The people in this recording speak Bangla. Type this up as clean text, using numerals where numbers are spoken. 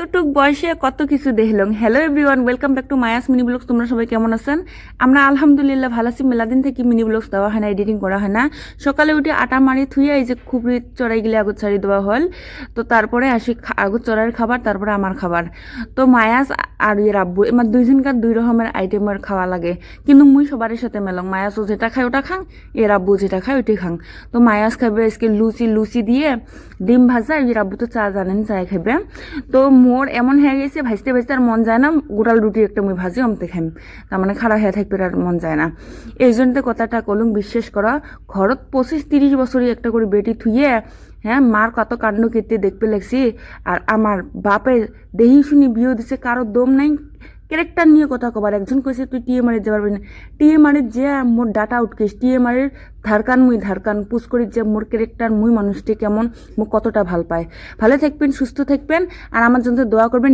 এতটুক বয়সে কত কিছু দেখলাম। Hello everyone, welcome back to Maya's mini blogs. তোমরা সবাই কেমন আছেন? আমরা আলহামদুলিল্লাহ ভালো আছি। মেলাদিন থেকে মিনি ব্লগস দেওয়া হয় না, এডিটিং করা হয় না। সকালে উঠে আটা মারি থুয়ে এই যে খুবই চড়াই গেলে আগত ছাড়ি দেওয়া হল। তো তারপরে আসি আগত চড়াইয়ের খাবার, তারপরে আমার খাবার। তো মায়াস আর ইয়ে রাব্বু আমার দুইজনকার দুই রকমের আইটেমের খাওয়া লাগে, কিন্তু মুই সবার সাথে মেলং। মায়াসও যেটা খায় ওটা খাং, এ রাব্বু যেটা খায় ওইটাই খাং। তো মায়াস খাবে আজকে লুচি দিয়ে ডিম ভাজা, এই রাব্বু তো চা জানেন, চায় খাবে। তো মোর এমন হয়ে গেছে ভাজতে ভাজতে আর মন যায় না, গোটাল রুটি একটা মুই ভাজি অমতে খাইম, তার মানে খারাপ হয়ে থাকবে আর মন যায় না। এই জন্য কথাটা কলুম, বিশ্বাস করা। ঘরত 25-30 বছরই একটা করে বেটি থুইয়ে, হ্যাঁ, মার কত কাণ্ড কীর্তি দেখতে লাগছি। আর আমার বাপে দেহি শুনি বিয়ে দিছে, কারো দম নাই। ক্যারেক্টার নিয়ে কথা কবার, একজন কইছে তুই টিএমআর যেতে পারবি না। টিএমআর যে মোর ডাটা উঠকেস, টিএমআর ধারকান পুষ করি যে মোর ক্যারেক্টার, মুই মানুষটি কেমন, মুখ কতটা ভাল পায়। ভালো থাকবেন, সুস্থ থাকবেন, আর আমার জন্য দোয়া করবেন।